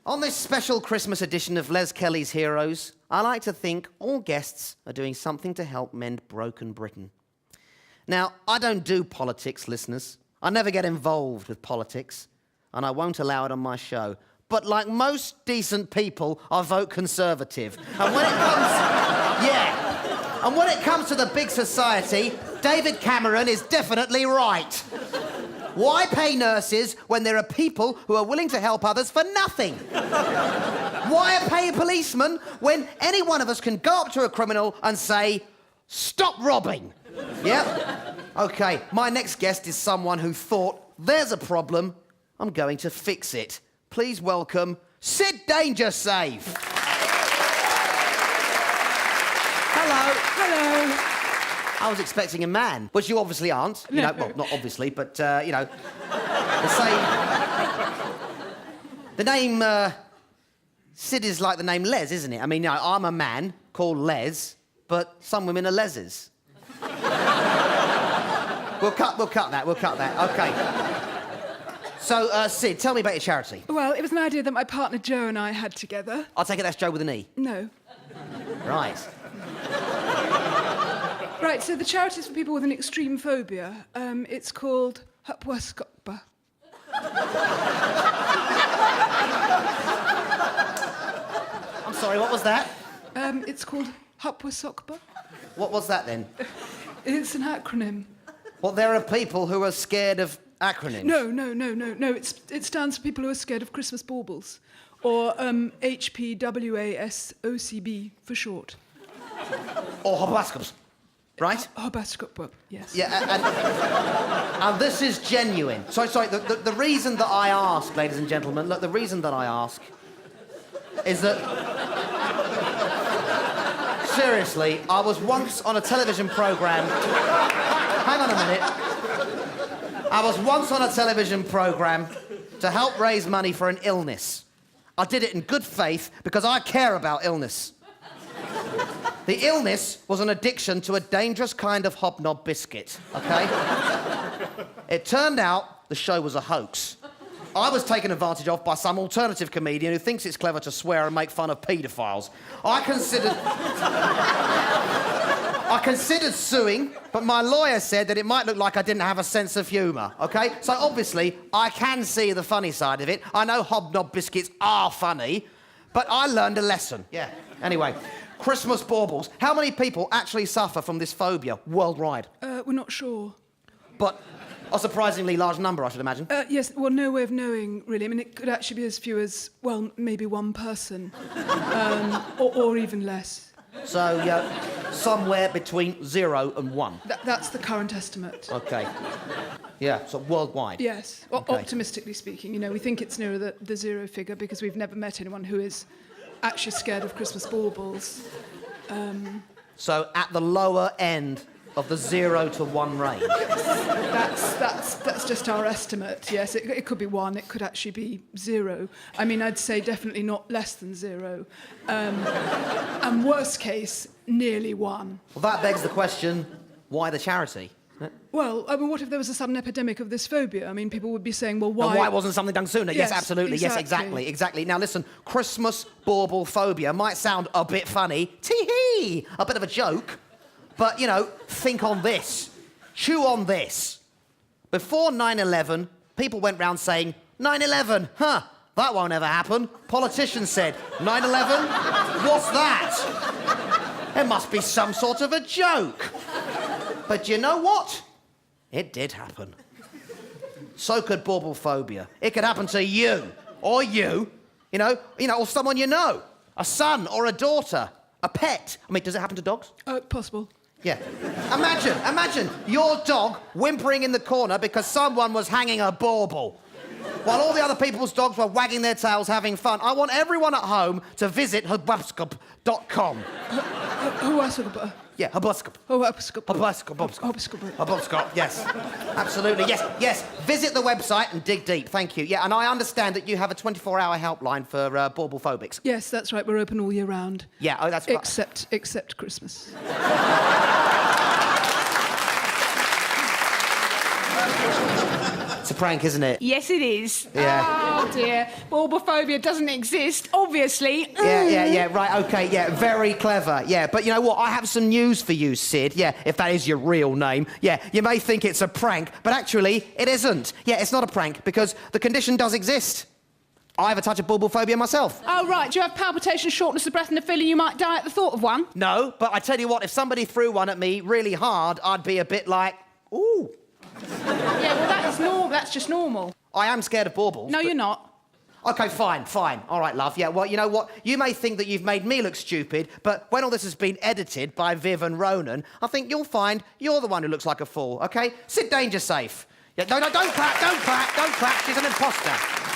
On this special Christmas edition of Les Kelly's Heroes, I like to think all guests are doing something to help mend broken Britain. Now, I don't do politics, listeners. I never get involved with politics, and I won't allow it on my show. But like most decent people, I vote Conservative. And when it comes... yeah. And when it comes to the big society, David Cameron is definitely right. Why pay nurses when there are people who are willing to help others for nothing? Why pay a policeman when any one of us can go up to a criminal and say, "Stop robbing"? Yeah? OK, my next guest is someone who thought, there's a problem, I'm going to fix it. Please welcome Sid Dangersafe. Hello. Hello. I was expecting a man, which you obviously aren't. You know, well, not obviously, but, you know, the same... The name, Sid is like the name Les, isn't it? I mean, you know, I'm a man called Les, but some women are Leses. We'll cut that, OK. So, Sid, tell me about your charity. Well, it was an idea that my partner Joe and I had together. I'll take it that's Joe with an E. No. Right. Right, so the charity is for people with an extreme phobia. It's called Hupwascopba. I'm sorry, what was that? It's called Hupwascopba. What was that, then? It's an acronym. Well, there are people who are scared of acronyms. No. It stands for people who are scared of Christmas baubles. Or HPWASOCB for short. Or hobascums, right? Hobascopba, yes. Yeah, and this is genuine. Sorry, the reason that I ask, ladies and gentlemen, look, the reason that I ask is that... Seriously, I was once on a television programme... Hang on a minute. I was once on a television programme to help raise money for an illness. I did it in good faith because I care about illness. The illness was an addiction to a dangerous kind of hobnob biscuit, OK? It turned out the show was a hoax. I was taken advantage of by some alternative comedian who thinks it's clever to swear and make fun of paedophiles. I considered suing, but my lawyer said that it might look like I didn't have a sense of humour, OK? So obviously, I can see the funny side of it. I know hobnob biscuits are funny, but I learned a lesson. Yeah. Anyway, Christmas baubles. How many people actually suffer from this phobia worldwide? We're not sure. But a surprisingly large number, I should imagine. Yes, well, no way of knowing, really. I mean, it could actually be as few as, well, maybe one person. Or even less. So, yeah, somewhere between 0 and 1. That's the current estimate. OK. Yeah, so worldwide. Yes. Okay. Optimistically speaking, you know, we think it's nearer the 0 figure because we've never met anyone who is actually scared of Christmas baubles. So at the lower end of the 0 to 1 range. That's just our estimate. Yes, it could be 1. It could actually be 0. I mean, I'd say definitely not less than 0. And worst case, nearly 1. Well, that begs the question: why the charity? Well, I mean, what if there was a sudden epidemic of this phobia? I mean, people would be saying, well, why... And why wasn't something done sooner? Yes, absolutely. Exactly. Yes, exactly. Now, listen, Christmas bauble phobia might sound a bit funny. Tee-hee! A bit of a joke. But, you know, think on this. Chew on this. Before 9/11, people went round saying, 9/11, huh, that won't ever happen. Politicians said, 9/11? What's that? It must be some sort of a joke. But you know what? It did happen. So could bauble phobia. It could happen to you, or you know, or someone you know. A son or a daughter, a pet. I mean, does it happen to dogs? Possible. Yeah. Imagine your dog whimpering in the corner because someone was hanging a bauble, while all the other people's dogs were wagging their tails having fun. I want everyone at home to visit hobascop.com. Hobascop. Yeah, Hobascop. Hobascop, yes. Absolutely, yes. Visit the website and dig deep, thank you. Yeah, and I understand that you have a 24-hour helpline for bauble phobics. Yes, that's right, we're open all year round. Yeah, oh, that's... Except Christmas. It's a prank, isn't it? Yes, it is. Yeah. Oh, dear. Phobia doesn't exist, obviously. Yeah, right, OK, yeah, very clever, yeah. But you know what, I have some news for you, Sid, yeah, if that is your real name. Yeah, you may think it's a prank, but actually, it isn't. Yeah, it's not a prank, because the condition does exist. I have a touch of bauble phobia myself. Oh, right. Do you have palpitations, shortness of breath and a feeling you might die at the thought of one? No, but I tell you what, if somebody threw one at me really hard, I'd be a bit like, ooh. Yeah, well, that's just normal. I am scared of baubles. No, you're not. OK, fine. All right, love. Yeah, well, you know what? You may think that you've made me look stupid, but when all this has been edited by Viv and Ronan, I think you'll find you're the one who looks like a fool, OK? Sit danger safe. Yeah, no, don't clap. She's an imposter.